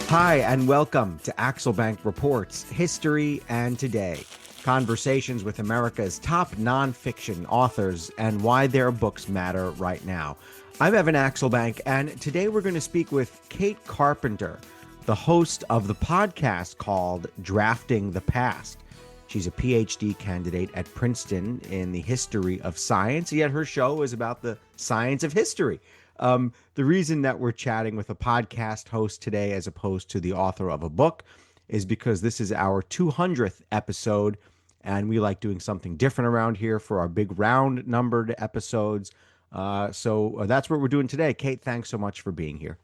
Hi, and welcome to Axelbank Reports History and Today. Conversations with America's top nonfiction authors and why their books matter right now. I'm Evan Axelbank, and today we're going to speak with Kate Carpenter, the host of the podcast called Drafting the Past. She's a PhD candidate at Princeton in the history of science, yet her show is about the science of history. The reason that we're chatting with a podcast host today as opposed to the author of a book is because this is our 200th episode, and we like doing something different around here for our big round numbered episodes. So that's what we're doing today. Kate, thanks so much for being here.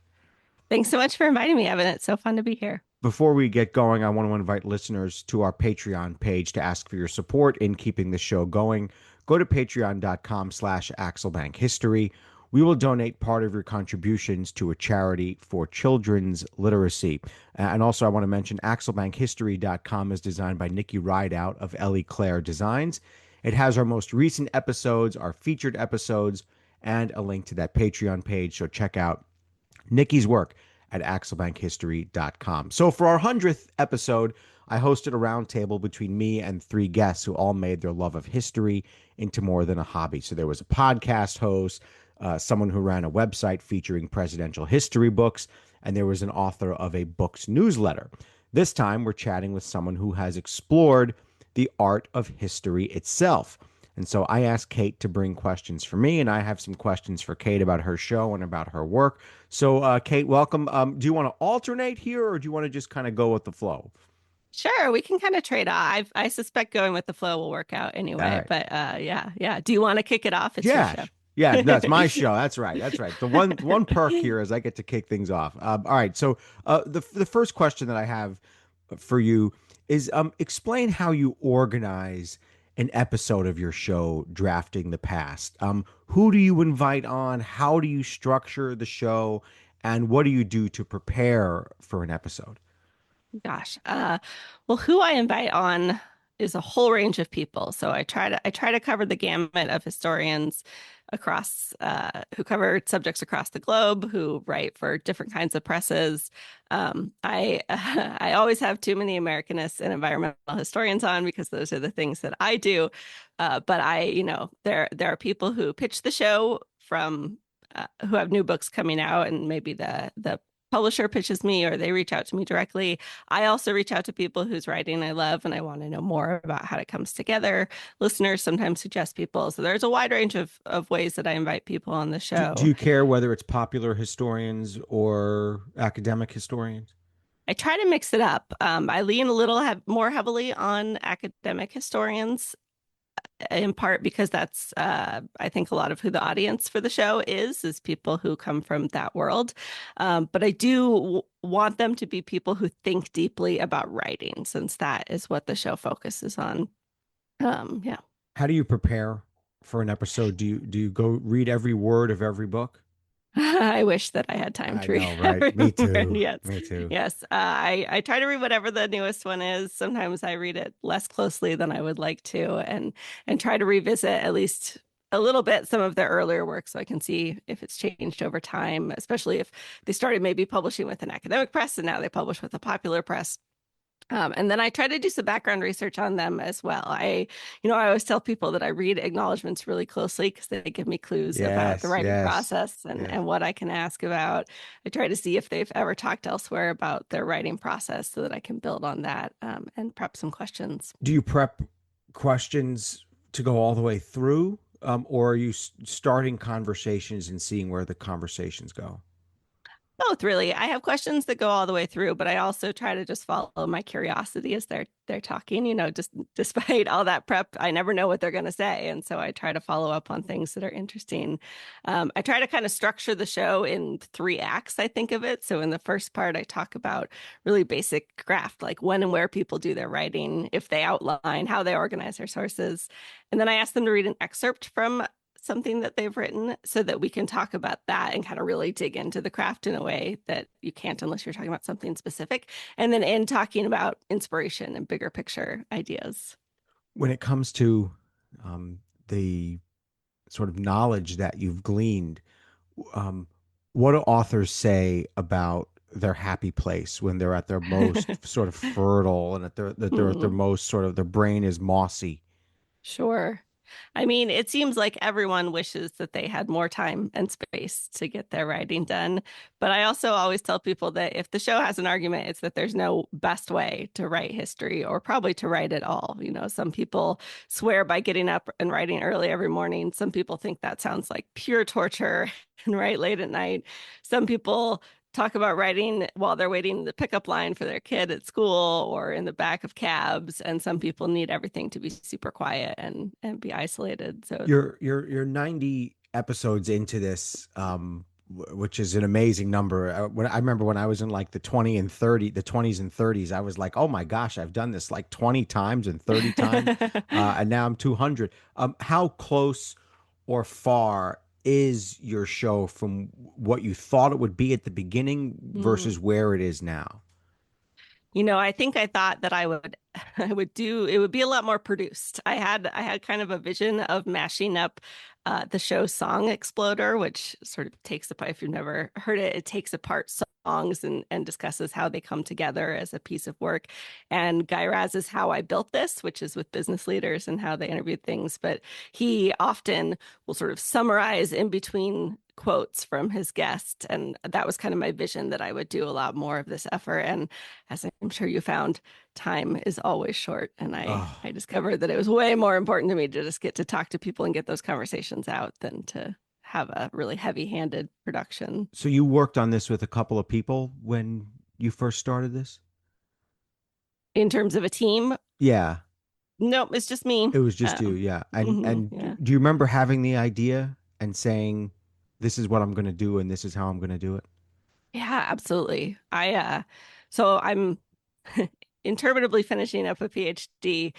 Thanks so much for inviting me, Evan. It's so fun to be here. Before we get going, I want to invite listeners to our Patreon page to ask for your support in keeping the show going. Go to patreon.com/AxelbankHistory. We will donate part of your contributions to a charity for children's literacy. And also, I want to mention AxelbankHistory.com is designed by Nikki Rideout of Ellie Claire Designs. It has our most recent episodes, our featured episodes, and a link to that Patreon page. So check out Nikki's work at axelbankhistory.com. So for our 100th episode, I hosted a roundtable between me and three guests who all made their love of history into more than a hobby. So there was a podcast host, someone who ran a website featuring presidential history books, and there was an author of a books newsletter. This time, we're chatting with someone who has explored the art of history itself. And so I asked Kate to bring questions for me, and I have some questions for Kate about her show and about her work. So, Kate, welcome. Do you want to alternate here, or do you want to just kind of go with the flow? Sure, we can kind of trade off. I suspect going with the flow will work out All anyway. right. But yeah. Do you want to kick it off? It's your Yeah. show. Yeah, that's my show. That's right. That's right. The one perk here is I get to kick things off. All right. So, the first question that I have for you is explain how you organize an episode of your show, Drafting the Past. Who do you invite on? How do you structure the show? And what do you do to prepare for an episode? Gosh. Well, who I invite on is a whole range of people. So I try to cover the gamut of historians across who cover subjects across the globe, who write for different kinds of presses. I I always have too many Americanists and environmental historians on because those are the things that I do. But there are people who pitch the show from who have new books coming out, and maybe the publisher pitches me or they reach out to me directly. I also reach out to people whose writing I love and I want to know more about how it comes together. Listeners sometimes suggest people. So there's a wide range of ways that I invite people on the Do show. you care whether it's popular historians or academic historians? I try to mix it up. I lean a little more heavily on academic historians, in part because that's I think a lot of who the audience for the show is people who come from that world. But I do want them to be people who think deeply about writing, since that is what the show focuses on. Yeah. How do you prepare for an episode? Do you go read every word of every book? I wish that I had time I to read know, right? every Me word. too. Yes, Me too. yes. I try to read whatever the newest one is. Sometimes I read it less closely than I would like to, and try to revisit at least a little bit some of their earlier work so I can see if it's changed over time, especially if they started maybe publishing with an academic press and now they publish with a popular press. And then I try to do some background research on them as well. I always tell people that I read acknowledgments really closely because they give me clues about the Yes, writing yes, process and, yes. and what I can ask about. I try to see if they've ever talked elsewhere about their writing process so that I can build on that and prep some questions. Do you prep questions to go all the way through, or are you starting conversations and seeing where the conversations go? Both, really. I have questions that go all the way through, but I also try to just follow my curiosity as they're talking. Just despite all that prep, I never know what they're going to say, and so I try to follow up on things that are interesting. I try to kind of structure the show in three acts. I think of it. So in the first part, I talk about really basic craft, like when and where people do their writing, if they outline how they organize their sources, and then I ask them to read an excerpt from something that they've written so that we can talk about that and kind of really dig into the craft in a way that you can't unless you're talking about something specific. And then in talking about inspiration and bigger picture ideas. When it comes to the sort of knowledge that you've gleaned, um, what do authors say about their happy place, when they're at their most sort of fertile, and that they're at their Hmm. most sort of, their brain is mossy. Sure. I mean, it seems like everyone wishes that they had more time and space to get their writing done. But I also always tell people that if the show has an argument, it's that there's no best way to write history or probably to write at all. You know, some people swear by getting up and writing early every morning. Some people think that sounds like pure torture and write late at night. Some people talk about writing while they're waiting the pickup line for their kid at school or in the back of cabs. And some people need everything to be super quiet and be isolated. So, You're 90 episodes into this, which is an amazing number. When I remember when I was in like the 20s and 30s, I was like, oh my gosh, I've done this like 20 times and 30 times, and now I'm 200. How close or far is your show from what you thought it would be at the beginning mm. versus where it is now? You know, I think I thought that I would I would do it would be a lot more produced. I had kind of a vision of mashing up the show Song Exploder, which sort of takes apart, if you've never heard it, it takes apart songs and discusses how they come together as a piece of work. And Guy Raz's How I Built This, which is with business leaders and how they interviewed things. But he often will sort of summarize in between quotes from his guest. And that was kind of my vision, that I would do a lot more of this effort. And as I'm sure you found, time is always short. And I Oh, discovered that it was way more important to me to just get to talk to people and get those conversations out than to have a really heavy-handed production. so you worked on this with a couple of people when you first started this? In terms of a team, Yeah. nope, it's just me. It was just you, yeah. And Yeah. do you remember having the idea and saying, "This is what I'm going to do, and this is how I'm going to do it"? Yeah, absolutely. So I'm interminably finishing up a PhD.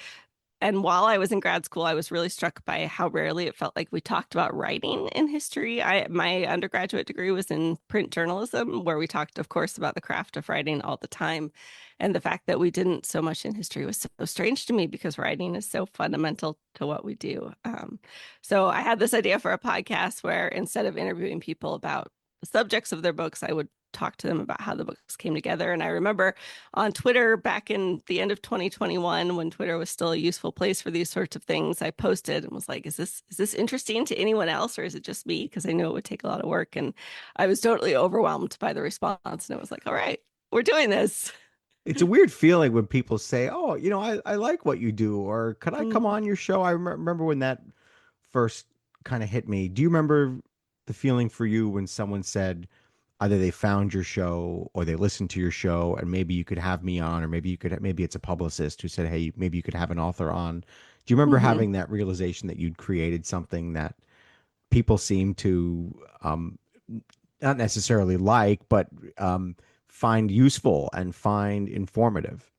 And while I was in grad school, I was really struck by how rarely it felt like we talked about writing in history. My undergraduate degree was in print journalism, where we talked, of course, about the craft of writing all the time. And the fact that we didn't so much in history was so strange to me, because writing is so fundamental to what we do. So I had this idea for a podcast where, instead of interviewing people about the subjects of their books, I would talk to them about how the books came together. And I remember on Twitter back in the end of 2021, when Twitter was still a useful place for these sorts of things, I posted and was like, is this interesting to anyone else, or is it just me? Because I knew it would take a lot of work. And I was totally overwhelmed by the response. And it was like, all right, we're doing this. It's a weird feeling when people say, "Oh, I like what you do," or "Could I come Mm. on your show?" I remember when that first kind of hit me. Do you remember the feeling for you when someone said either they found your show or they listened to your show, and maybe you could have me on, or maybe it's a publicist who said, "Hey, maybe you could have an author on." Do you remember Hmm. having that realization that you'd created something that people seem to, not necessarily like, but find useful and find informative?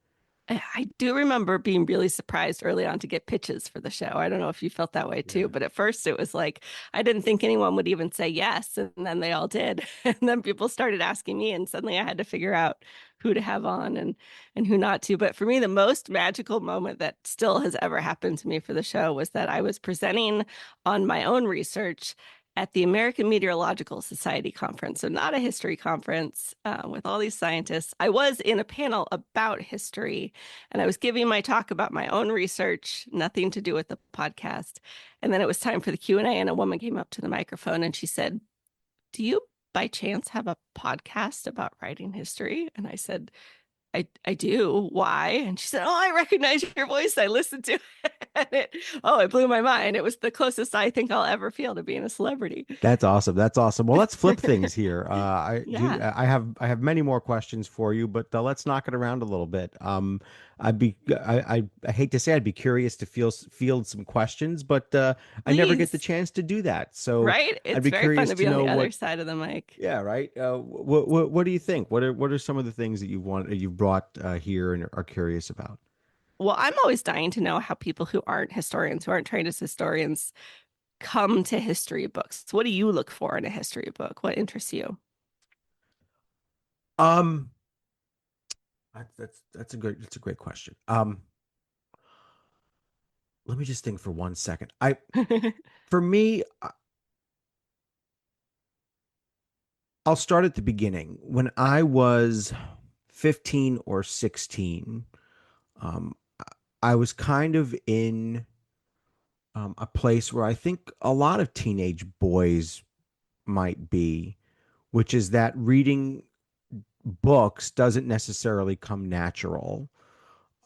I do remember being really surprised early on to get pitches for the show. I don't know if you felt that way too, Yeah. but at first it was like I didn't think anyone would even say yes, and then they all did. And then people started asking me, and suddenly I had to figure out who to have on and who not to. But for me, the most magical moment that still has ever happened to me for the show was that I was presenting on my own research at the American Meteorological Society conference. So, not a history conference with all these scientists. I was in a panel about history, and I was giving my talk about my own research, nothing to do with the podcast. And then it was time for the Q&A, and a woman came up to the microphone and she said, "Do you by chance have a podcast about writing history?" And I said, I do. Why? And she said, "Oh, I recognize your voice. I listened to it." And it blew my mind. It was the closest I think I'll ever feel to being a celebrity. That's awesome. That's awesome. Well, let's flip things here. Yeah, I have many more questions for you, but let's knock it around a little bit. I hate to say I'd be curious to field some questions, but I never get the please. chance to do that. So Right? I'd It's be very fun curious to to be on know the other what. side of the mic. Yeah, right. What do you think? What are some of the things that you've brought here and are curious about? Well, I'm always dying to know how people who aren't historians, who aren't trained as historians, come to history books. What do you look for in a history book? What interests you? Um, that's a great question. Let me just think for 1 second. For me, I'll start at the beginning. When I was 15 or 16, um, I was kind of in a place where I think a lot of teenage boys might be, which is that reading books doesn't necessarily come natural.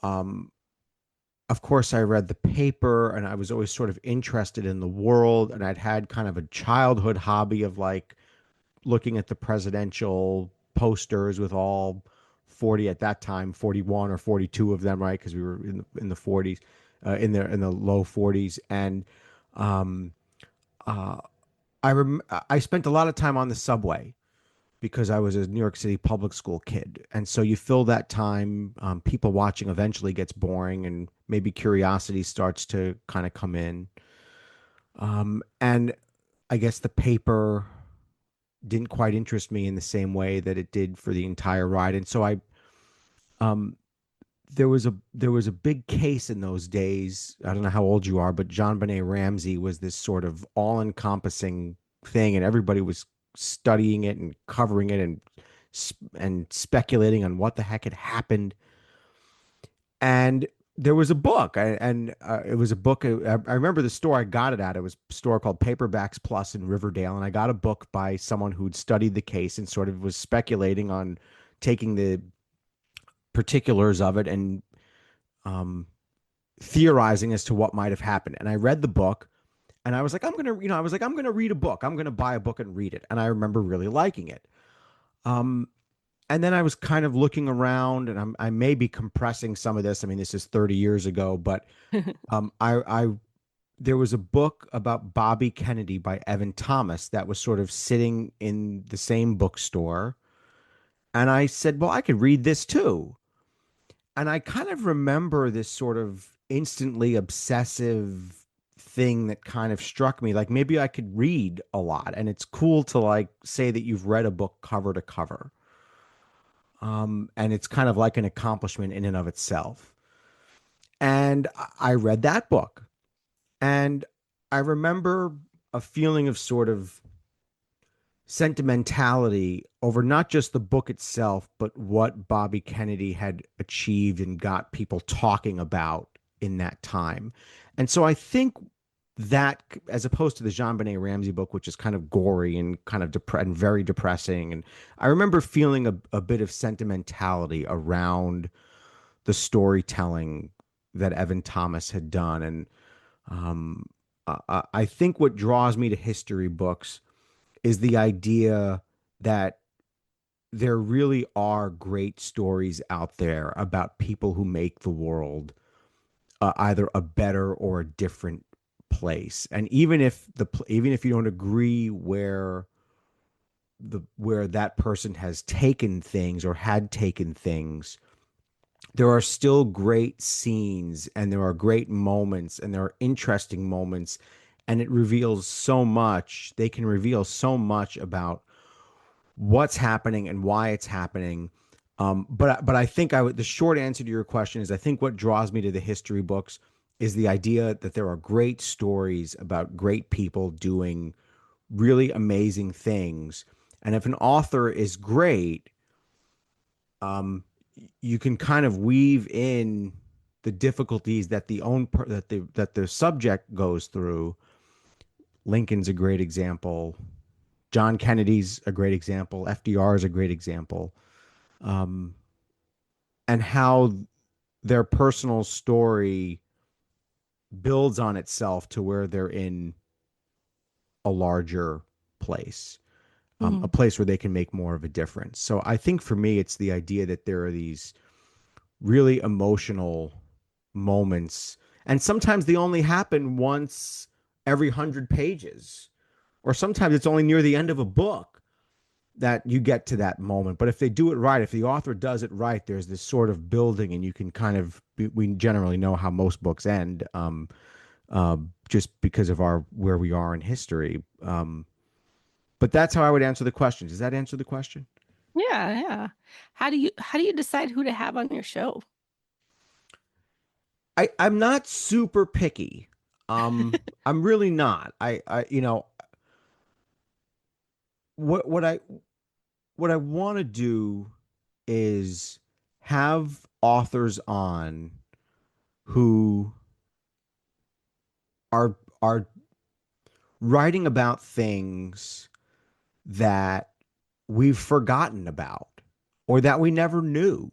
Um, of course, I read the paper and I was always sort of interested in the world. And I'd had kind of a childhood hobby of like looking at the presidential posters with all 40 at that time, 41 or 42 of them, right? Because we were in the 40s, in the low 40s. And um, uh, I spent a lot of time on the subway because I was a New York City public school kid. And so you fill that time, people watching eventually gets boring and maybe curiosity starts to kind of come in. And I guess the paper didn't quite interest me in the same way that it did for the entire ride. And so um, there was a big case in those days. I don't know how old you are, but John Benet Ramsey was this sort of all-encompassing thing, and everybody was studying it and covering it and speculating on what the heck had happened. And there was a book, and it was a book. I remember the store I got it at. It was a store called Paperbacks Plus in Riverdale, and I got a book by someone who'd studied the case and sort of was speculating on taking the particulars of it and um, theorizing as to what might have happened. And I read the book, and I was like, I was like, I'm gonna read a book. I'm gonna buy a book and read it. And I remember really liking it. Um, and then I was kind of looking around, and I may be compressing some of this. I mean, this is 30 years ago, but I there was a book about Bobby Kennedy by Evan Thomas that was sort of sitting in the same bookstore, and I said, well, I could read this too. And I kind of remember this sort of instantly obsessive thing that kind of struck me. Like maybe I could read a lot, and it's cool to like say that you've read a book cover to cover. And it's kind of like an accomplishment in and of itself. And I read that book, and I remember a feeling of sort of sentimentality over not just the book itself, but what Bobby Kennedy had achieved and got people talking about in that time. And so I think that, as opposed to the Jean Benet Ramsey book, which is kind of gory and kind of and very depressing, and I remember feeling a bit of sentimentality around the storytelling that Evan Thomas had done. And um, I think what draws me to history books is the idea that there really are great stories out there about people who make the world either a better or a different place. And even if you don't agree where that person has taken things or had taken things, there are still great scenes and there are great moments and there are interesting moments, and it reveals so much. They can reveal so much about what's happening and why it's happening. But I think the short answer to your question is I think what draws me to the history books is the idea that there are great stories about great people doing really amazing things. And if an author is great, um, you can kind of weave in the difficulties that that the subject goes through. Lincoln's a great example. John Kennedy's a great example. FDR is a great example. Um, and how their personal story builds on itself to where they're in a larger place, a Mhm. place where they can make more of a difference. So I think for me, it's the idea that there are these really emotional moments, and sometimes they only happen once every 100 pages, or sometimes it's only near the end of a book that you get to that moment. But if they do it right, if the author does it right, there's this sort of building, and you can kind of we generally know how most books end, just because of our where we are in history. But that's how I would answer the question. Does that answer the question? Yeah, yeah. How do you decide who to have on your show? I'm not super picky. I'm really not. I what I what I want to do is have authors on who are writing about things that we've forgotten about or that we never knew,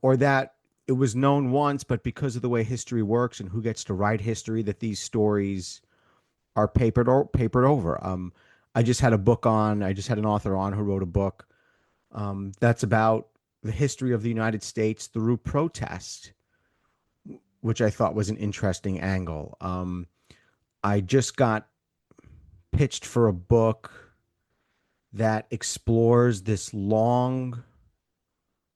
or that it was known once, but because of the way history works and who gets to write history, that these stories are papered over. I just had an author on who wrote a book that's about the history of the United States through protest, which I thought was an interesting angle. I just got pitched for a book that explores this long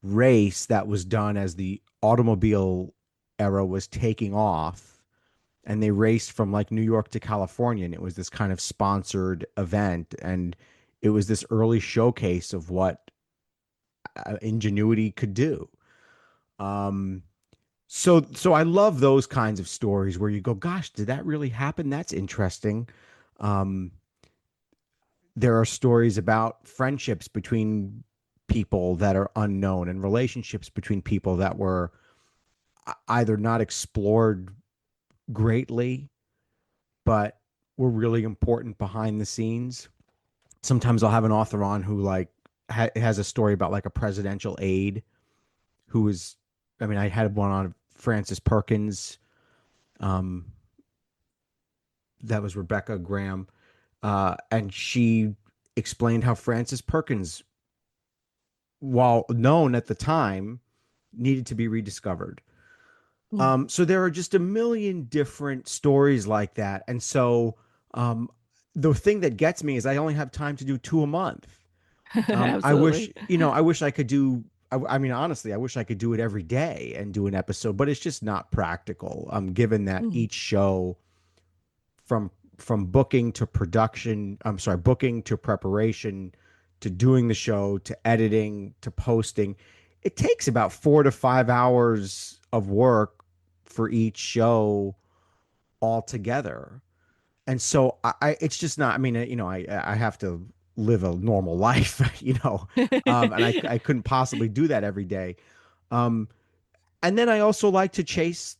race that was done as the automobile era was taking off, and they raced from like New York to California, and it was this kind of sponsored event, and it was this early showcase of what ingenuity could do. um so I love those kinds of stories where you go, gosh, did that really happen? That's interesting. um there are stories about friendships between people that are unknown and relationships between people that were either not explored greatly, but were really important behind the scenes. Sometimes I'll have an author on who like has a story about like a presidential aide who was, I mean, I had one on Frances Perkins. Um, that was Rebecca Graham. And she explained how Frances Perkins, while known at the time, needed to be rediscovered. Mm. So there are just a million different stories like that. And so um, the thing that gets me is I only have time to do two a month. I wish, Absolutely. I wish I could do, I mean, honestly, I wish I could do it every day and do an episode, but it's just not practical. Given that Mm. each show from booking to production, I'm sorry, booking to preparation to doing the show to editing to posting, it takes about 4 to 5 hours of work for each show altogether. And so it's just not, I mean, I have to live a normal life, and I couldn't possibly do that every day. Um, and then I also like to chase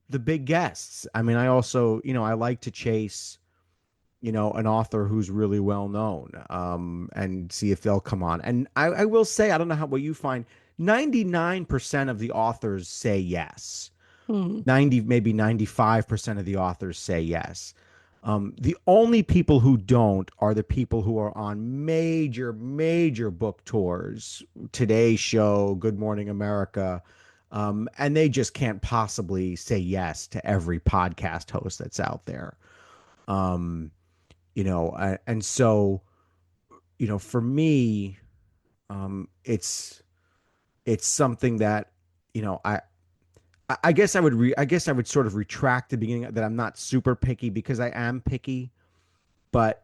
the big guests. I mean, I also, I like to chase, an author who's really well known, and see if they'll come on. And I will say, I don't know what you find, 99% of the authors say yes. Mm. 90, maybe 95% of the authors say yes. The only people who don't are the people who are on major, major book tours, Today's Show, Good Morning America, and they just can't possibly say yes to every podcast host that's out there. Um, and so, for me, it's something that, you know, I guess I guess I would sort of retract the beginning that I'm not super picky because I am picky, but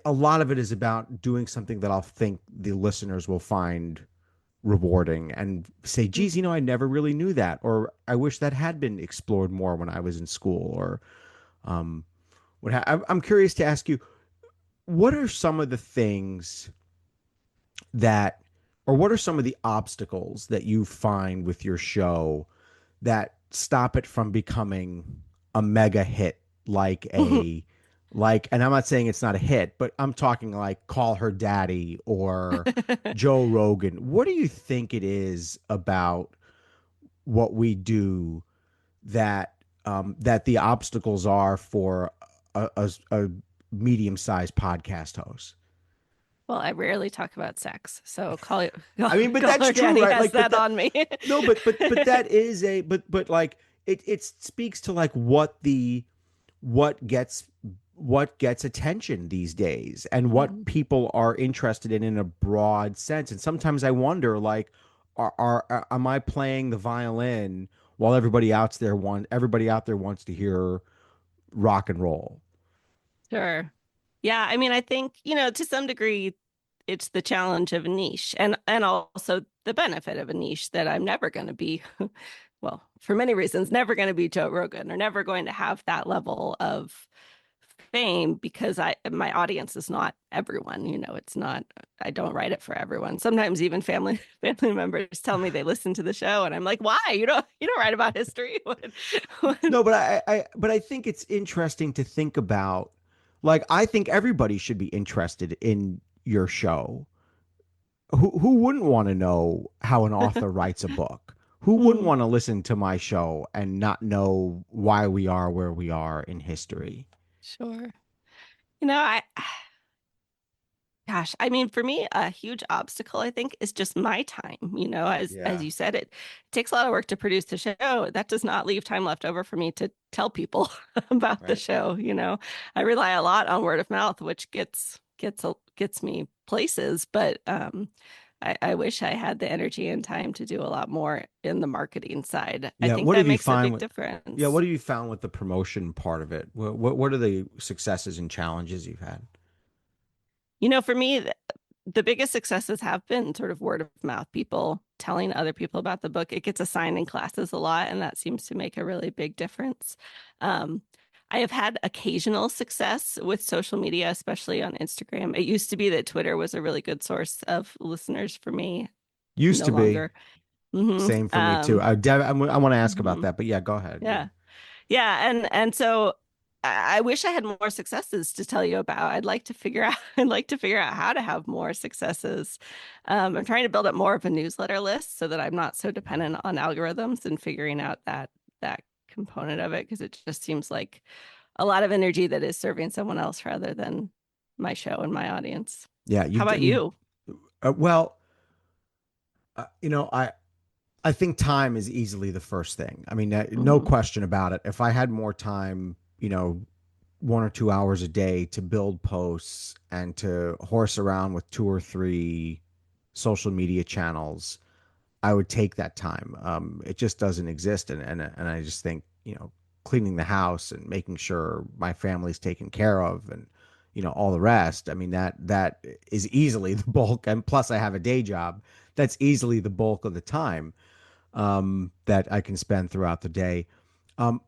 a lot of it is about doing something that I'll think the listeners will find rewarding and say, geez, Mm. I never really knew that, or I wish that had been explored more when I was in school, or um, I'm curious to ask you, what are some of the things that, or what are some of the obstacles that you find with your show that stop it from becoming a mega hit, and I'm not saying it's not a hit, but I'm talking like Call Her Daddy or Joe Rogan. What do you think it is about what we do that that the obstacles are for a medium-sized podcast host? Well, I rarely talk about sex, so call I mean, but call that's her true, daddy right? has Like, but that that on me. no, but that is a but like it speaks to like what gets what gets attention these days and what Mm. people are interested in a broad sense. And sometimes I wonder, like, am I playing the violin while everybody out there wants to hear rock and roll? Sure. Yeah, I mean, I think, to some degree, it's the challenge of a niche and also the benefit of a niche that I'm never going to be, well, for many reasons, never going to be Joe Rogan or never going to have that level of fame because my audience is not everyone, it's not I don't write it for everyone. Sometimes even family members tell me they listen to the show and I'm like, "Why? You don't write about history." No, but I think it's interesting to think about. Like, I think everybody should be interested in your show. Who wouldn't want to know how an author writes a book? Who wouldn't Mm, want to listen to my show and not know why we are where we are in history? sure. I Gosh, I mean, for me, a huge obstacle, I think, is just my time. As Yeah. you said, it takes a lot of work to produce the show. That does not leave time left over for me to tell people about the Right. show. I rely a lot on word of mouth, which gets me places, but I wish I had the energy and time to do a lot more in the marketing side. I Yeah. think What that have you makes a found big with Yeah, difference. what have you found with the promotion part of it? What are the successes and challenges you've had? For me, the biggest successes have been sort of word of mouth, people telling other people about the book. It gets assigned in classes a lot, and that seems to make a really big difference. Um, I have had occasional success with social media, especially on Instagram. It used to be that Twitter was a really good source of listeners for me. Used No to be. longer. hmm Same for me too. I want to ask about hmm that, but yeah, go ahead. Yeah. Yeah. Yeah, and so I wish I had more successes to tell you about. I'd like to figure out how to have more successes. I'm trying to build up more of a newsletter list so that I'm not so dependent on algorithms and figuring out that component of it because it just seems like a lot of energy that is serving someone else rather than my show and my audience. Yeah, How about you? well, I think time is easily the first thing. I mean, no hmm question about it. If I had more time, 1 or 2 hours a day to build posts and to horse around with two or three social media channels, I would take that time. It just doesn't exist, and I just think cleaning the house and making sure my family's taken care of, and all the rest. I mean that is easily the bulk, and plus I have a day job. That's easily the bulk of the time that I can spend throughout the day. Um,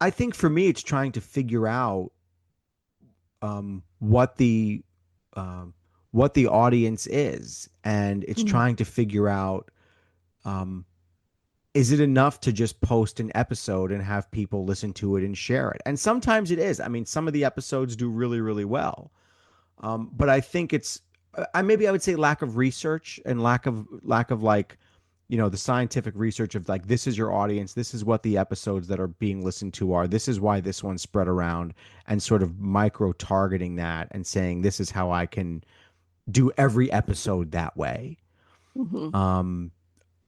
I think for me, it's trying to figure out um, what the um, what the audience is, and it's Mm, trying to figure out um, is it enough to just post an episode and have people listen to it and share it? And sometimes it is. I mean, some of the episodes do really, really well. But I think it's maybe I would say lack of research and lack of like the scientific research of like this is your audience, this is what the episodes that are being listened to are, this is why this one's spread around, and sort of micro targeting that and saying this is how I can do every episode that way. mhm. Um,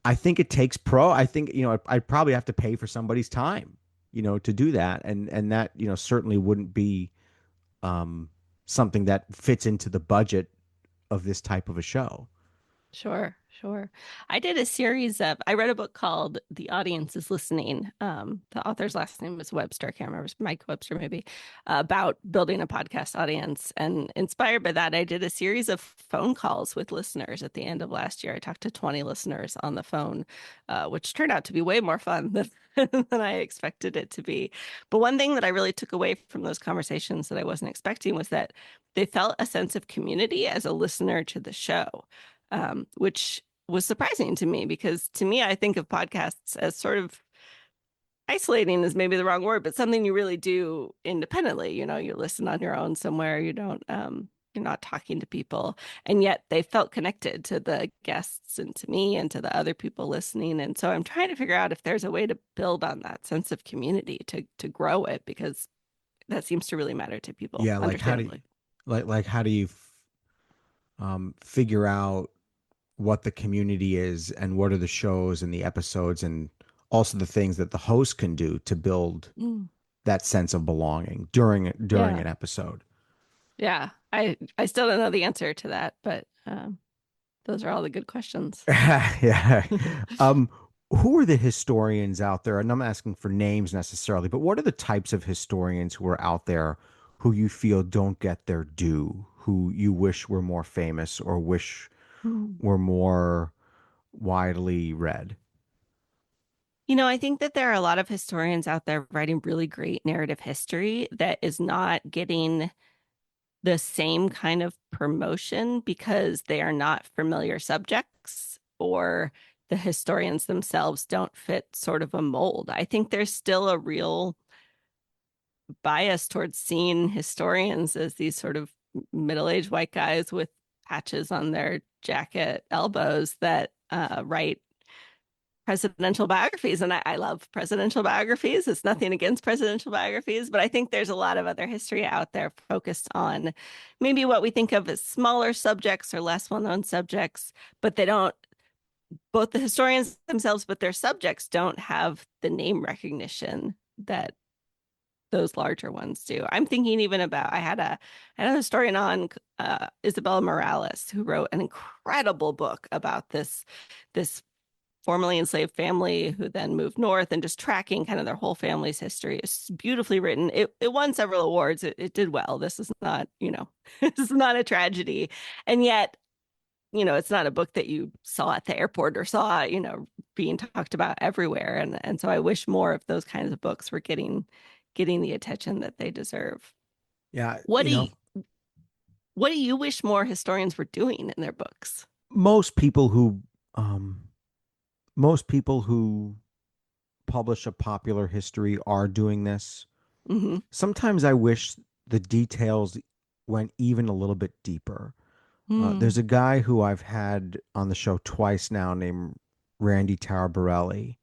I think it takes pro. I think I'd probably have to pay for somebody's time, to do that, and that certainly wouldn't be um, something that fits into the budget of this type of a show. Sure, sure. I read a book called The Audience is Listening. The author's last name is Webster. I can't remember, it's Mike Webster, maybe, about building a podcast audience. And inspired by that, I did a series of phone calls with listeners at the end of last year. I talked to 20 listeners on the phone, which turned out to be way more fun than, than I expected it to be. But one thing that I really took away from those conversations that I wasn't expecting was that they felt a sense of community as a listener to the show, which was surprising to me because to me, I think of podcasts as sort of isolating is maybe the wrong word, but something you really do independently. You listen on your own somewhere. You're not talking to people. And yet they felt connected to the guests and to me and to the other people listening. And so I'm trying to figure out if there's a way to build on that sense of community to grow it because that seems to really matter to people, Yeah, like understandably. how do you figure out what the community is and what are the shows and the episodes and also the things that the host can do to build Mm, that sense of belonging during yeah. an episode. Yeah, I still don't know the answer to that, but those are all the good questions. Yeah. Um, who are the historians out there? And I'm not asking for names necessarily, but what are the types of historians who are out there who you feel don't get their due, who you wish were more famous or wish Hmm. were more widely read? I think that there are a lot of historians out there writing really great narrative history that is not getting the same kind of promotion because they are not familiar subjects or the historians themselves don't fit sort of a mold. I think there's still a real bias towards seeing historians as these sort of middle-aged white guys with patches on their jacket elbows that write presidential biographies. And I love presidential biographies. It's nothing against presidential biographies, but I think there's a lot of other history out there focused on maybe what we think of as smaller subjects or less well-known subjects, but they don't, both the historians themselves, but their subjects don't have the name recognition that those larger ones do. I'm thinking even about I had a historian on Isabella Morales who wrote an incredible book about this formerly enslaved family who then moved north and just tracking kind of their whole family's history. It's beautifully written. It won several awards. It did well. This is not, this is not a tragedy. And yet, it's not a book that you saw at the airport or saw, being talked about everywhere. And so I wish more of those kinds of books were getting the attention that they deserve. Yeah, What do you what do you wish more historians were doing in their books? most people who um most people who publish a popular history are doing this. Hmm. Sometimes I wish the details went even a little bit deeper. There's Mm. a guy who I've had on the show twice now named Randy Taraborelli,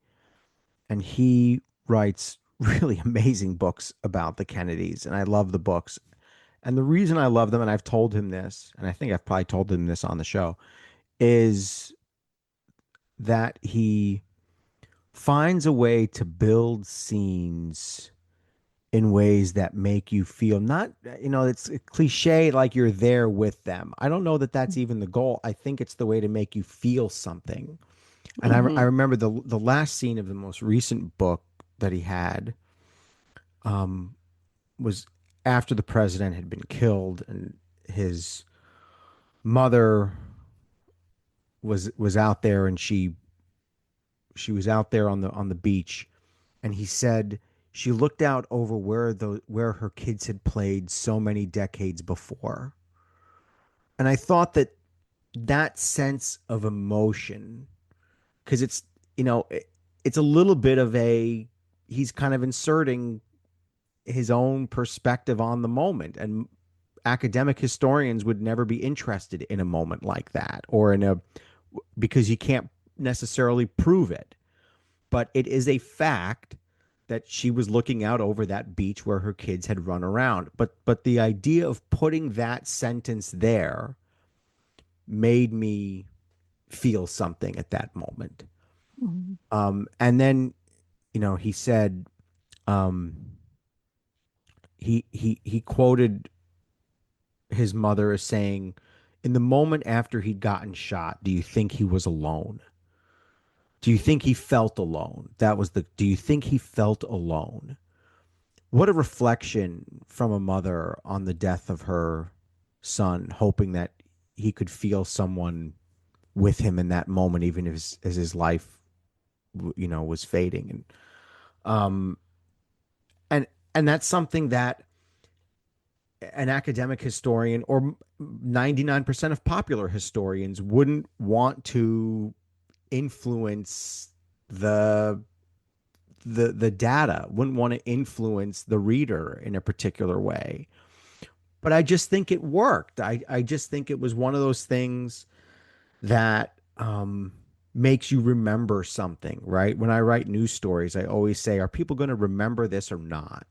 and he writes really amazing books about the Kennedys, and I love the books. And the reason I love them, and I've told him this, and I think I've probably told him this on the show, is that he finds a way to build scenes in ways that make you feel not, it's a cliche like you're there with them. I don't know that that's even the goal. I think it's the way to make you feel something. And I Hmm. remember the last scene of the most recent book that he had um, was after the president had been killed and his mother was out there, and she was out there on the beach, and he said she looked out over where her kids had played so many decades before. And I thought that sense of emotion, because it's a little bit of a, he's kind of inserting his own perspective on the moment, and academic historians would never be interested in a moment like that, or in a, because you can't necessarily prove it. But it is a fact that she was looking out over that beach where her kids had run around. But the idea of putting that sentence there made me feel something at that moment. Hmm. And then, he said, um, he quoted his mother as saying, "In the moment after he'd gotten shot, do you think he was alone? Do you think he felt alone?" That was the, do you think he felt alone? What a reflection from a mother on the death of her son, hoping that he could feel someone with him in that moment, even as his life, was fading. Um, and and that's something that an academic historian, or 99% of popular historians, wouldn't want to influence the the data, wouldn't want to influence the reader in a particular way. But I just think it worked. I just think it was one of those things that makes you remember something, right? When I write news stories, I always say, are people going to remember this or not?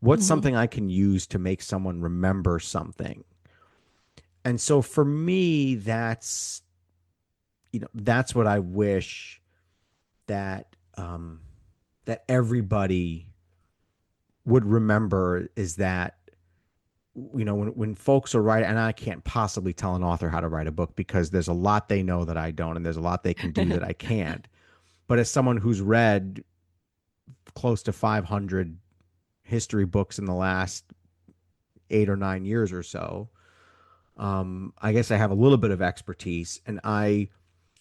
What's Hmm. something I can use to make someone remember something? And so for me, that's what I wish that that everybody would remember, is that when folks are writing, and I can't possibly tell an author how to write a book because there's a lot they know that I don't, and there's a lot they can do that I can't. But as someone who's read close to 500 history books in the last 8 or 9 years or so, I guess I have a little bit of expertise, and I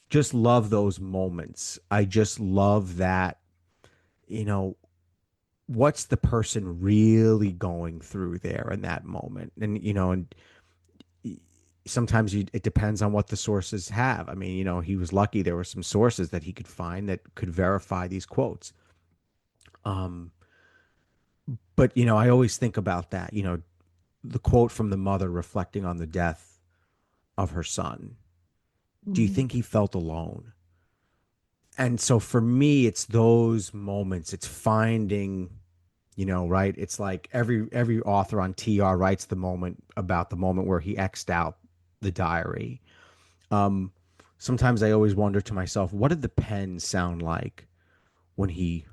just love those moments. I just love that. you know, what's the person really going through there in that moment? And, and sometimes it depends on what the sources have. I mean, he was lucky there were some sources that he could find that could verify these quotes. Um, but, I always think about that, the quote from the mother reflecting on the death of her son. Do you Mhm. think he felt alone? And so for me, it's those moments. It's finding, right? It's like every author on TR writes the moment where he X'd out the diary. Um, Sometimes I always wonder to myself, what did the pen sound like when he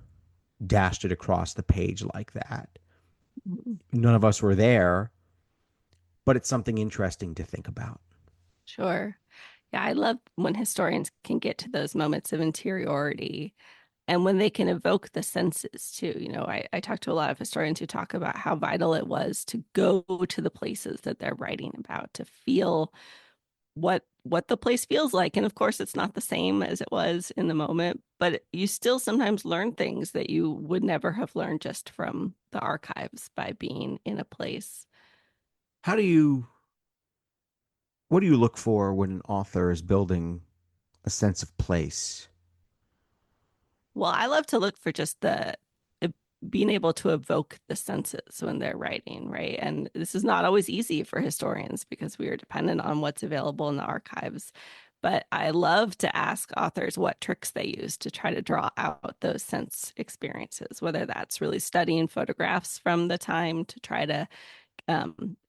dashed it across the page like that? Mhm. None of us were there, but it's something interesting to think about. Sure. Yeah, I love when historians can get to those moments of interiority and when they can evoke the senses too. I talk to a lot of historians who talk about how vital it was to go to the places that they're writing about, to feel what the place feels like. And of course, it's not the same as it was in the moment, but you still sometimes learn things that you would never have learned just from the archives by being in a place. How do you, what do you look for when an author is building a sense of place? Well, I love to look for just the being able to evoke the senses when they're writing, right? And this is not always easy for historians because we are dependent on what's available in the archives. But I love to ask authors what tricks they use to try to draw out those sense experiences, whether that's really studying photographs from the time to try to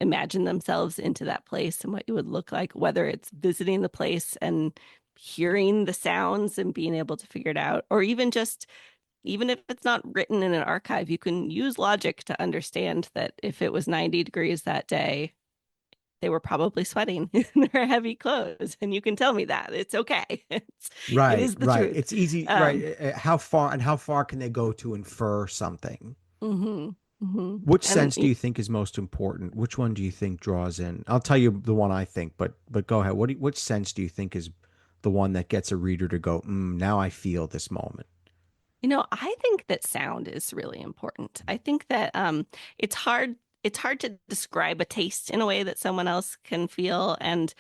imagine themselves into that place and what it would look like, whether it's visiting the place and hearing the sounds and being able to figure it out, or even just, even if it's not written in an archive, you can use logic to understand that if it was 90 degrees that day, they were probably sweating in their heavy clothes. And you can tell me that. It's okay. It Right, is the right. truth. It's easy, Um, right? How far can they go to infer something? mhm, mhm. Which And sense do you think is most important? Which one do you think draws in? I'll tell you the one I think, but go ahead. Which sense do you think is the one that gets a reader to go, now I feel this moment? I think that sound is really important. I think that it's hard to describe a taste in a way that someone else can feel, and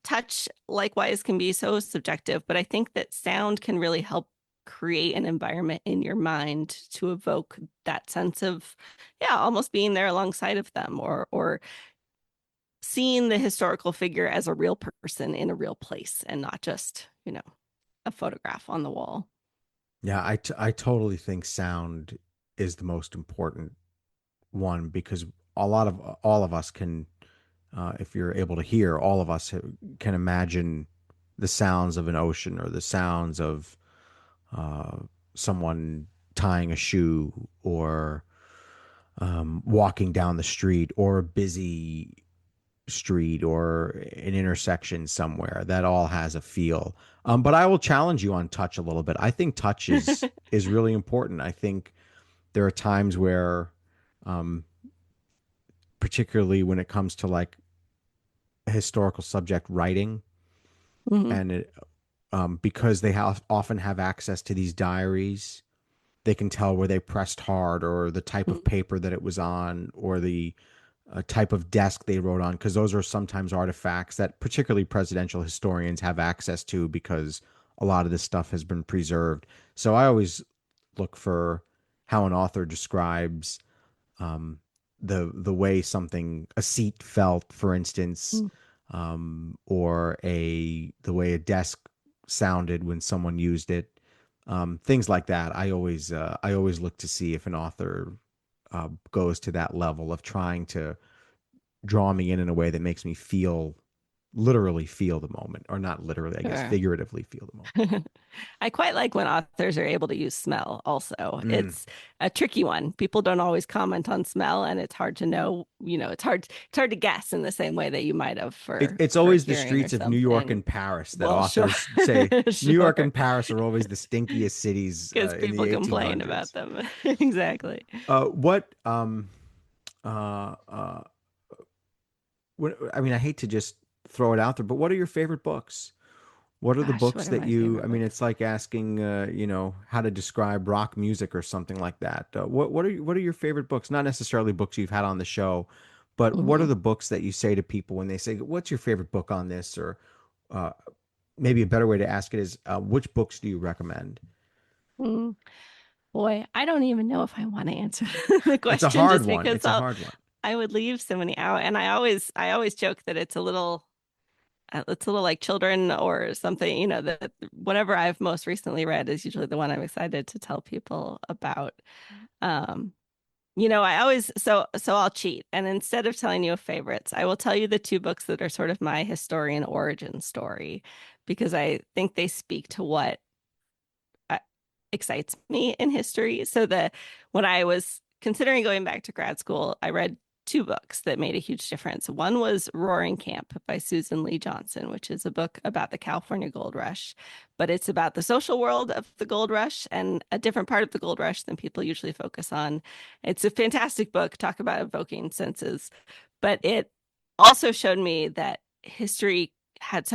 touch likewise can be so subjective, but I think that sound can really help create an environment in your mind to evoke that sense of, yeah, almost being there alongside of them, or seeing the historical figure as a real person in a real place and not just, a photograph on the wall. Yeah, I totally think sound is the most important one because all of us can, if you're able to hear, all of us can imagine the sounds of an ocean or the sounds of uh, someone tying a shoe or walking down the street or a busy street or an intersection somewhere. That all has a feel. But I will challenge you on touch a little bit. I think touch is really important. I think there are times where, um, particularly when it comes to like historical subject writing, Mhm. and because they often have access to these diaries, they can tell where they pressed hard or the type of paper that it was on or the type of desk they wrote on, because those are sometimes artifacts that particularly presidential historians have access to because a lot of this stuff has been preserved. So I always look for how an author describes um, the way something a seat felt, for instance, Mhm. or the way a desk sounded when someone used it, things like that. I always look to see if an author goes to that level of trying to draw me in a way that makes me literally feel the moment, or not literally, I guess, Sure. figuratively feel the moment. I quite like when authors are able to use smell also. Mm. It's a tricky one. People don't always comment on smell, and it's hard to know, it's hard to guess in the same way that you might have It's for always the hearing or streets of New York something. and Paris that Well, sure. authors say New York Sure. and Paris are always the stinkiest cities Because in the people complain about 1800s. them. Exactly. What uh uh I mean, I hate to just throw it out there, but what are your favorite books? What are the Gosh, books what are that my you, I favorite mean, books? it's like asking, how to describe rock music or something like that. What are your favorite books? Not necessarily books you've had on the show, but what are Mhm. the books that you say to people when they say, "What's your favorite book on this?" Or uh, maybe a better way to ask it is, which books do you recommend? Mm. Boy, I don't even know if I want to answer the It's a question hard just one. because It's a hard one. I would leave so many out. And I always joke that it's a little like children or something, that whatever I've most recently read is usually the one I'm excited to tell people about. Um, I always so I'll cheat. And instead of telling you favorites, I will tell you the two books that are sort of my historian origin story because I think they speak to what uh, excites me in history. When I was considering going back to grad school, I read two books that made a huge difference. One was Roaring Camp by Susan Lee Johnson, which is a book about the California Gold Rush, but it's about the social world of the gold rush and a different part of the gold rush than people usually focus on. It's a fantastic book, talk about evoking senses, but it also showed me that history has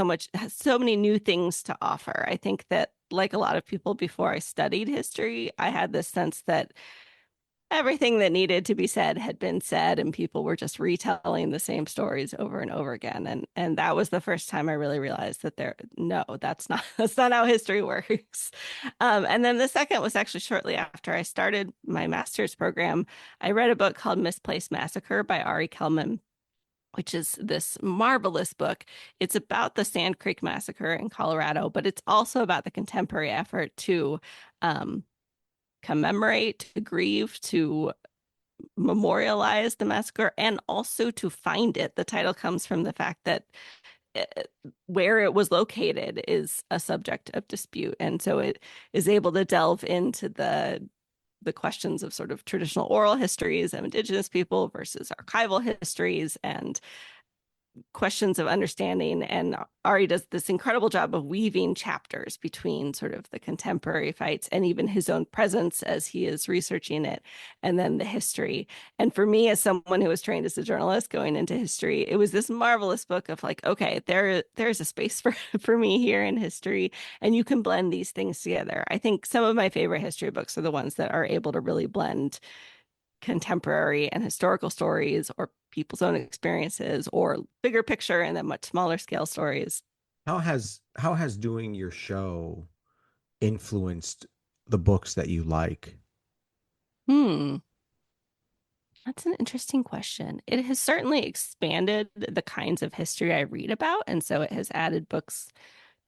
so many new things to offer. I think that like a lot of people before I studied history, I had this sense that everything that needed to be said had been said and people were just retelling the same stories over and over again. And that was the first time I really realized that no, that's not how history works. And then the second was actually shortly after I started my master's program. I read a book called Misplaced Massacre by Ari Kelman, which is this marvelous book. It's about the Sand Creek Massacre in Colorado, but it's also about the contemporary effort to um, commemorate, to grieve, to memorialize the massacre, and also to find it. The title comes from the fact that uh, where it was located is a subject of dispute. And so it is able to delve into the questions of sort of traditional oral histories of indigenous people versus archival histories and questions of understanding. And Ari does this incredible job of weaving chapters between sort of the contemporary fights and even his own presence as he is researching it, and then the history. And for me, as someone who was trained as a journalist going into history, it was this marvelous book of like, okay, there's a space for for me here in history, and you can blend these things together. I think some of my favorite history books are the ones that are able to really blend contemporary and historical stories or people's own experiences or bigger picture and then much smaller scale stories. How has doing your show influenced the books that you like? Hmm, that's an interesting question. It has certainly expanded the kinds of history I read about, and so it has added books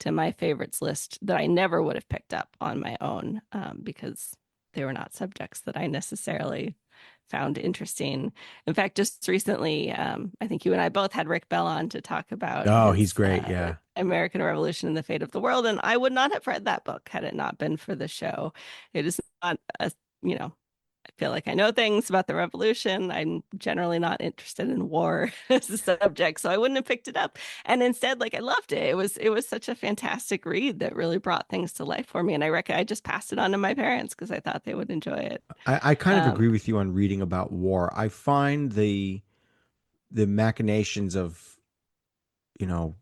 to my favorites list that I never would have picked up on my own because they were not subjects that I necessarily found interesting. In fact, just recently, I think you and I both had Rick Bell on to talk about Oh, he's his great. Yeah. American Revolution and the Fate of the World, and I would not have read that book had it not been for the show. It is not a, you know, I feel like I know things about the revolution. I'm generally not interested in war as a subject, so I wouldn't have picked it up. And instead, like I loved it. It was such a fantastic read that really brought things to life for me. And I just passed it on to my parents because I thought they would enjoy it. I kind of Um, agree with you on reading about war. I find the machinations of, you know,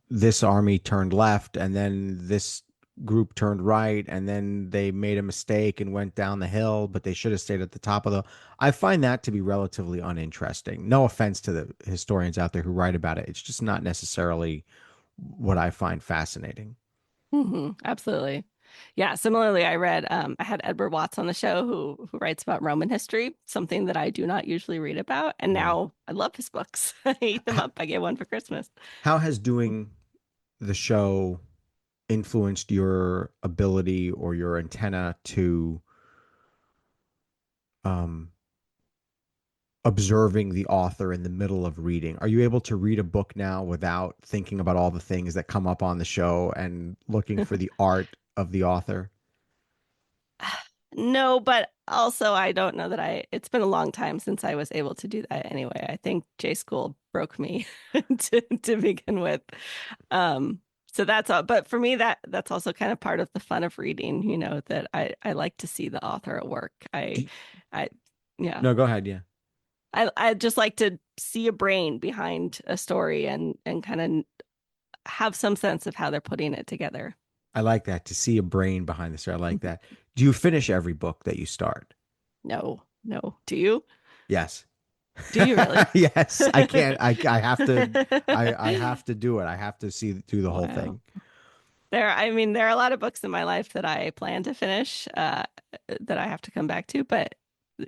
this army turned left and then this group turned right and then they made a mistake and went down the hill, but they should have stayed at the top of the. I find that to be relatively uninteresting. No offense to the historians out there who write about it. It's just not necessarily what I find fascinating. absolutely. Yeah, similarly, I had Edward Watts on the show who writes about Roman history, something that I do not usually read about, and Yeah. now I love his books. I eat them How, up. I get one for Christmas. how has doing the show influenced your ability or your antenna to um, observing the author in the middle of reading? Are you able to read a book now without thinking about all the things that come up on the show and looking for the art of the author? No, but also I don't know that it's been a long time since I was able to do that anyway. I think J school broke me to begin with. Um, so that's all. But for me, that's also kind of part of the fun of reading, that I like to see the author at work. Do, I, yeah, no, go ahead. Yeah. I just like to see a brain behind a story and kind of have some sense of how they're putting it together. I like that, to see a brain behind the story. I like that. Do you finish every book that you start? No, no. Do you? Yes. Do you really? Yes. I can't. I have to. I have to do it. I have to see through the whole Wow. thing. I mean, there are a lot of books in my life that I plan to finish, that I have to come back to, but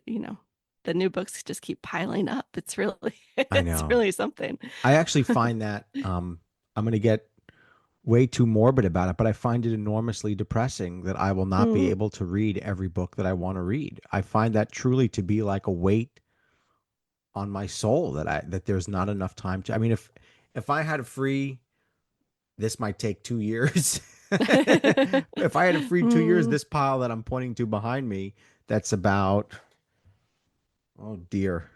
you know, the new books just keep piling up. It's really, I it's know. really something. I actually find that I'm going to get way too morbid about it, but I find it enormously depressing that I will not be Mm. able to read every book that I want to read. I find that truly to be like a weight on my soul that there's not enough time to. I mean, if I had a free, this might take 2 years. If I had a free 2 years, Mm. this pile that I'm pointing to behind me, that's about, oh dear,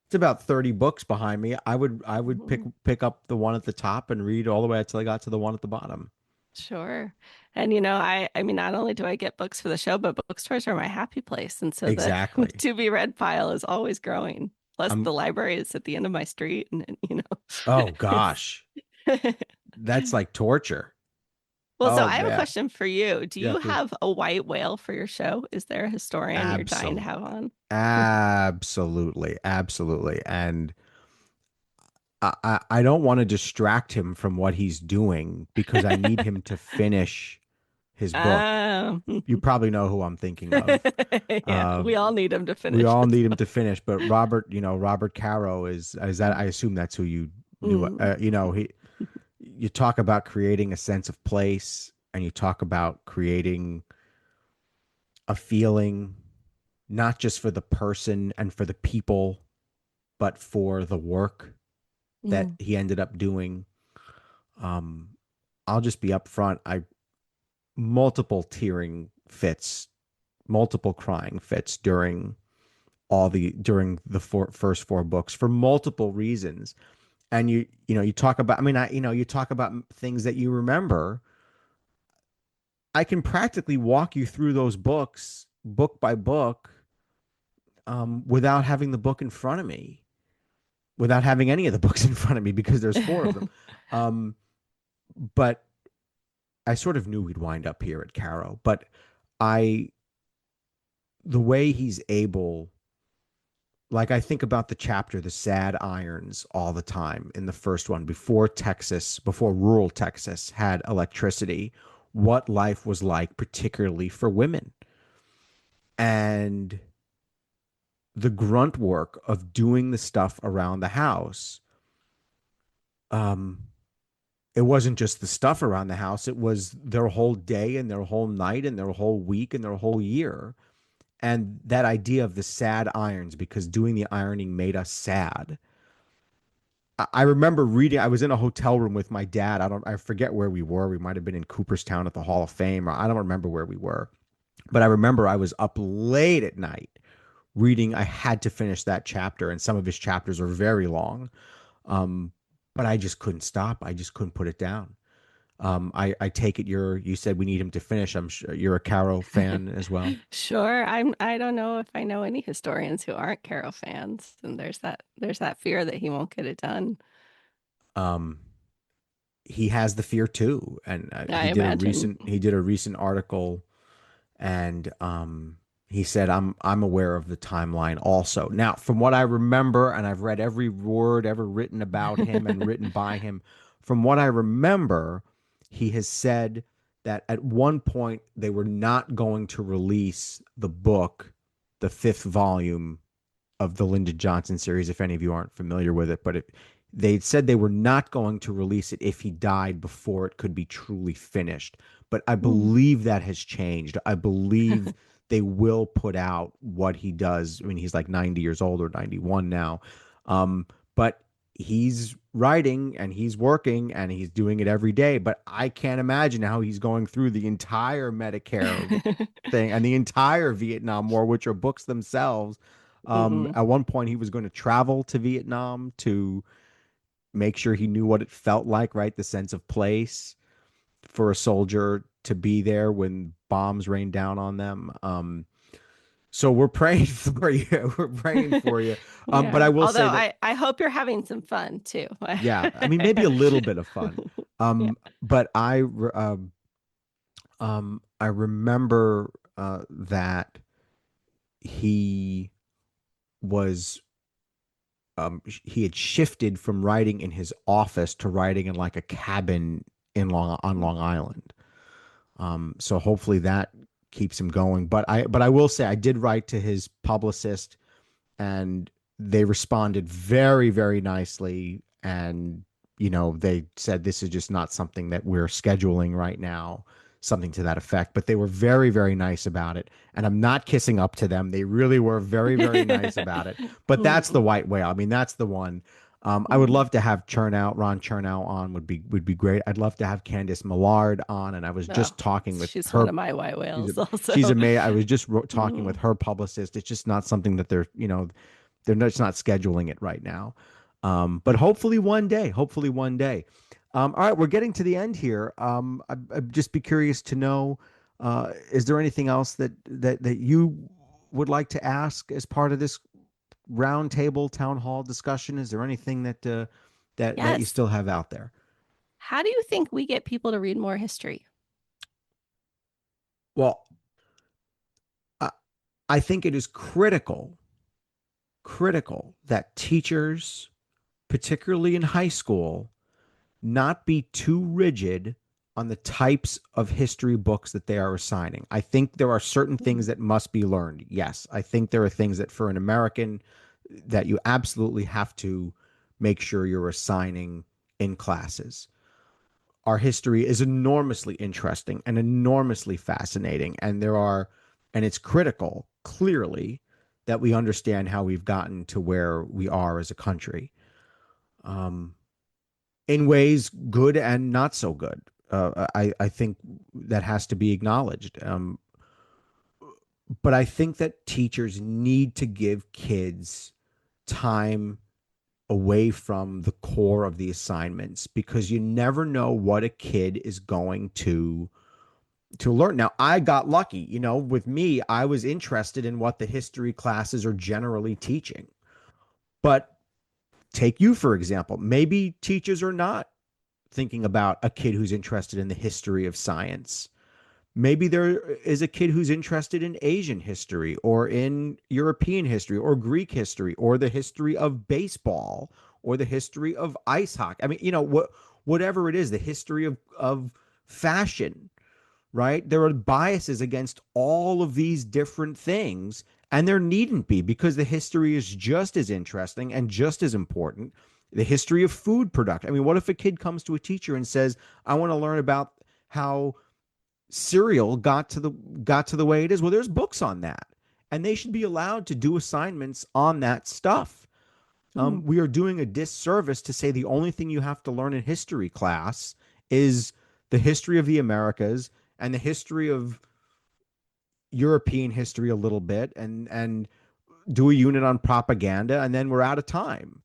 it's about 30 books behind me. I would pick Mm. pick up the one at the top and read all the way until I got to the one at the bottom. Sure. And I mean, not only do I get books for the show, but bookstores are my happy place. And so the Exactly. to be read pile is always growing. Plus I'm the library is at the end of my street and Oh it's gosh, that's like torture. well, so Oh I have a man. question for you. Do Yeah, you please. have a white whale for your show? Is there a historian you're dying to Absolutely. have on? Absolutely. Absolutely. And I don't want to distract him from what he's doing because I need him to finish his book. Um, You probably know who I'm thinking of. yeah, Uh, we all need him to we finish all his need him book. to finish, but Robert Caro is that, I assume that's who you knew. Mm. You talk about creating a sense of place, and you talk about creating a feeling, not just for the person and for the people, but for the work that Mm. he ended up doing. Um, I'll just be upfront. I multiple tearing fits, multiple crying fits during the first four books for multiple reasons. And you talk about. I mean, you talk about things that you remember. I can practically walk you through those books, book by book, without having the book in front of me, without having any of the books in front of me because there's four of them. Um, but I sort of knew we'd wind up here at Caro. But I, the way he's able, like I think about the chapter, the sad irons, all the time in the first one, before rural Texas had electricity, what life was like, particularly for women. And the grunt work of doing the stuff around the house. Um, it wasn't just the stuff around the house, it was their whole day and their whole night and their whole week and their whole year. And that idea of the sad irons, because doing the ironing made us sad. I remember reading, I was in a hotel room with my dad. I forget where we were. We might have been in Cooperstown at the Hall of Fame, or I don't remember where we were. But I remember I was up late at night reading. I had to finish that chapter, and some of his chapters are very long. Um, but I just couldn't stop. I just couldn't put it down. I take it you said we need him to finish. I'm sure you're a Caro fan as well. Sure. I don't know if I know any historians who aren't Carol fans, and there's that fear that he won't get it done. Um, he has the fear too, and I imagine. he did a recent article, and he said I'm aware of the timeline also. Now, from what I remember, and I've read every word ever written about him and written by him, from what I remember, he has said that at one point they were not going to release the book, the fifth volume of the Lyndon Johnson series, if any of you aren't familiar with it, but they said they were not going to release it if he died before it could be truly finished. But I Mm. believe that has changed. I believe they will put out what he does. I mean, he's like 90 years old or 91 now. But he's writing and he's working and he's doing it every day. But I can't imagine how he's going through the entire Medicare thing and the entire Vietnam War, which are books themselves. Hmm. At one point, he was going to travel to Vietnam to make sure he knew what it felt like, right? The sense of place for a soldier to be there when bombs rain down on them. So we're praying for you. We're praying for you. But Yeah. I will Although say that, I hope you're having some fun too. yeah, I mean, maybe a little bit of fun. Yeah. But I remember that he was he had shifted from writing in his office to writing in like a cabin in Long Island. So hopefully that keeps him going. But I will say I did write to his publicist, and they responded very, very nicely. And, they said this is just not something that we're scheduling right now, something to that effect. But they were very, very nice about it. And I'm not kissing up to them. They really were very, very nice about it. But that's the Mm, white whale. I mean, that's the one. I would mm. love to have Ron Chernow on, would be great. I'd love to have Candice Millard on, and I was Oh, just talking with she's one her. of my white She's a, whales she's also. amazing. I was just talking with Mm, her publicist. It's just not something that they're just not scheduling it right now. But hopefully one day. All right, we're getting to the end here. I'd just be curious to know, is there anything else that you would like to ask as part of this roundtable town hall discussion? Is there anything that you yes. still have out there? How do you think we get people to read more history? Well, I, I think it is critical that teachers, particularly in high school, not be too rigid on the types of history books that they are assigning. I think there are certain things Mm, that must be learned. Yes, I think there are things that for an American that you absolutely have to make sure you're assigning in classes. Our history is enormously interesting and enormously fascinating, and it's critical, clearly, that we understand how we've gotten to where we are as a country. Um, in ways good and not so good. I think that has to be acknowledged. But I think that teachers need to give kids time away from the core of the assignments, because you never know what a kid is going to learn. Now, I got lucky, with me, I was interested in what the history classes are generally teaching. But take you, for example, maybe teachers are not thinking about a kid who's interested in the history of science. Maybe there is a kid who's interested in Asian history or in European history or Greek history or the history of baseball or the history of ice hockey. I mean, whatever it is, the history of fashion, right? There are biases against all of these different things, and there needn't be, because the history is just as interesting and just as important. The history of food production. I mean, what if a kid comes to a teacher and says, "I want to learn about how cereal got to the way it is"? Well, there's books on that, and they should be allowed to do assignments on that stuff. mm, We are doing a disservice to say the only thing you have to learn in history class is the history of the Americas and the history of European history a little bit, and do a unit on propaganda, and then we're out of time.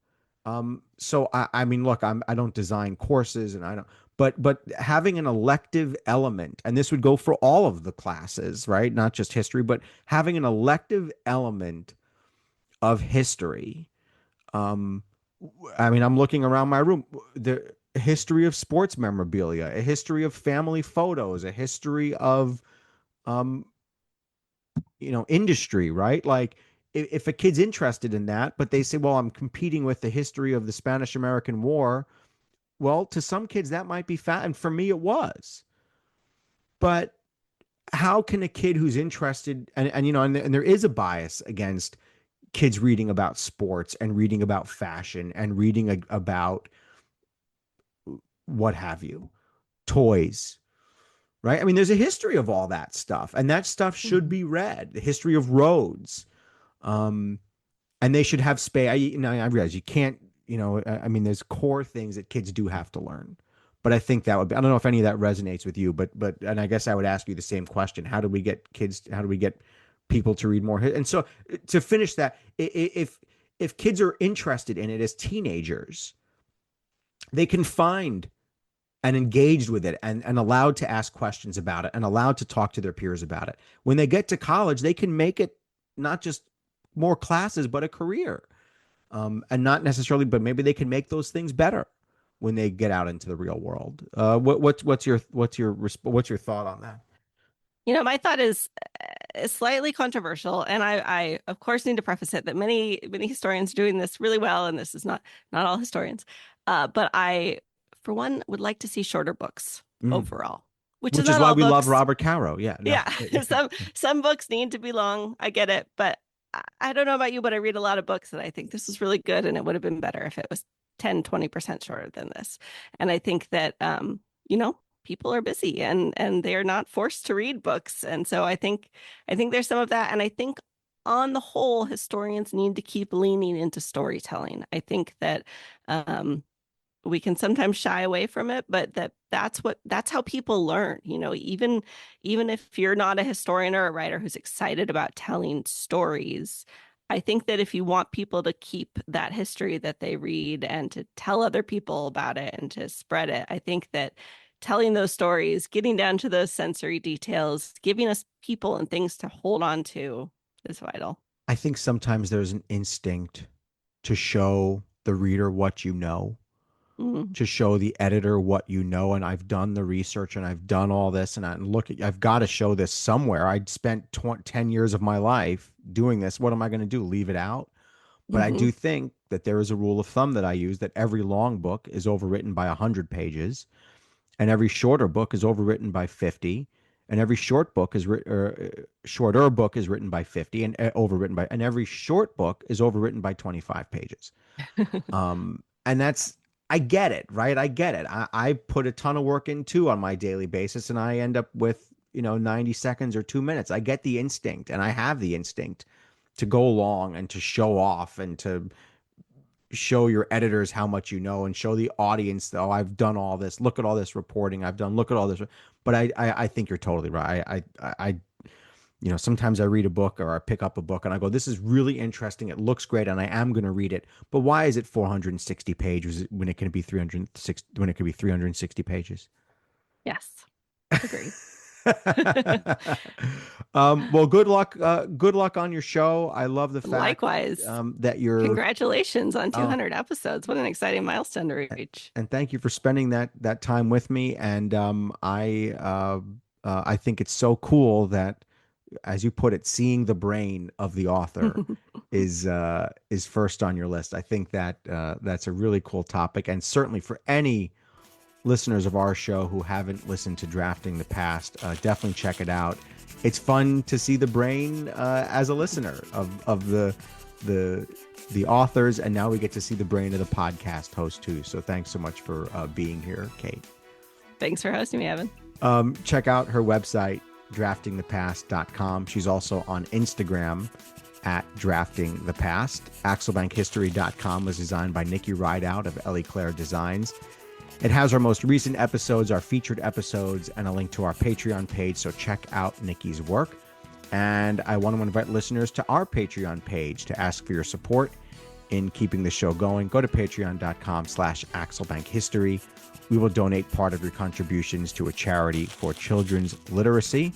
So I mean, look, I don't design courses, and I don't, but having an elective element, and this would go for all of the classes, right? Not just history, but having an elective element of history. Um, I mean, I'm looking around my room. The history of sports memorabilia, a history of family photos, a history of um, industry, right? Like if a kid's interested in that, but they say, well, I'm competing with the history of the Spanish American War. Well, to some kids that might be fat. And for me, it was. But how can a kid who's interested, and there is a bias against kids reading about sports and reading about fashion and reading about what have you, toys, right? I mean, there's a history of all that stuff, and that stuff should mm. be read. The history of roads, um, and they should have space. I realize you can't. I mean, there's core things that kids do have to learn, but I think that would be. I don't know if any of that resonates with you, but and I guess I would ask you the same question: How do we get kids? How do we get people to read more? And so to finish that, if kids are interested in it as teenagers, they can find and engaged with it, and allowed to ask questions about it and allowed to talk to their peers about it. When they get to college, they can make it not just more classes, but a career. And not necessarily, but maybe they can make those things better when they get out into the real world. What's your thought on that? My thought is slightly controversial, and I of course need to preface it that many historians are doing this really well, and this is not all historians. But I, for one, would like to see shorter books Mm. overall, which is Which is not why all we love books. Robert Caro. Yeah, no. Yeah, some books need to be long. I get it, but I don't know about you, but I read a lot of books and I think this is really good, and it would have been better if it was 10-20% shorter than this. And I think that people are busy and they are not forced to read books. And so I think there's some of that. And I think on the whole, historians need to keep leaning into storytelling. I think that we can sometimes shy away from it, but that's how people learn. Even if you're not a historian or a writer who's excited about telling stories, I think that if you want people to keep that history that they read and to tell other people about it and to spread it, I think that telling those stories, getting down to those sensory details, giving us people and things to hold on to is vital. I think sometimes there's an instinct to show the reader what you know, Mm. to show the editor what you know. And I've done the research and I've done all this, and I've got to show this somewhere. I'd spent 10 years of my life doing this. What am I going to do? Leave it out? But I Hmm. do think that there is a rule of thumb that I use, that every long book is overwritten by 100 pages, and every shorter book is overwritten by 50, and every shorter book is written by 50 and overwritten by, and every short book is overwritten by 25 pages. And that's, I get it, right? I get it. I put a ton of work in too on my daily basis, and I end up with, 90 seconds or 2 minutes. I get the instinct, and I have the instinct to go along and to show off and to show your editors how much you know, and show the audience, oh, I've done all this. Look at all this reporting I've done. Look at all this. But I think you're totally right. Sometimes I read a book or I pick up a book and I go, this is really interesting. It looks great, and I am going to read it. But why is it 460 pages when it can be 360 pages? Yes, agreed. Well, good luck. Good luck on your show. I love the fact Likewise. that you're. Congratulations on Oh, 200 episodes. What an exciting milestone to reach. and thank you for spending that time with me. And I think it's so cool that, as you put it, seeing the brain of the author is first on your list. I think that that's a really cool topic, and certainly for any listeners of our show who haven't listened to Drafting the Past, definitely check it out. It's fun to see the brain as a listener of the authors, and now we get to see the brain of the podcast host too. So thanks so much for being here, Kate. Thanks for hosting me, Evan. Check out her website, draftingthepast.com. She's also on Instagram at draftingthepast. Axelbankhistory.com was designed by Nikki Rideout of Ellie Claire Designs. It has our most recent episodes, our featured episodes, and a link to our Patreon page, so check out Nikki's work. And I want to invite listeners to our Patreon page to ask for your support in keeping the show going. Go to patreon.com/AxelBankHistory. We will donate part of your contributions to a charity for children's literacy.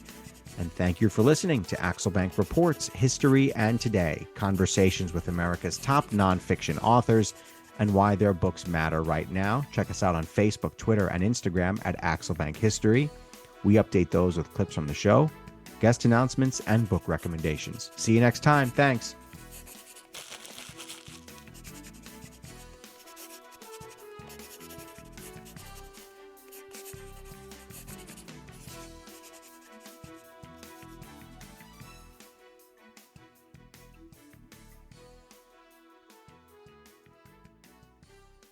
And thank you for listening to Axelbank Reports, History and Today, conversations with America's top nonfiction authors and why their books matter right now. Check us out on Facebook, Twitter, and Instagram at Axelbank History. We update those with clips from the show, guest announcements, and book recommendations. See you next time. Thanks.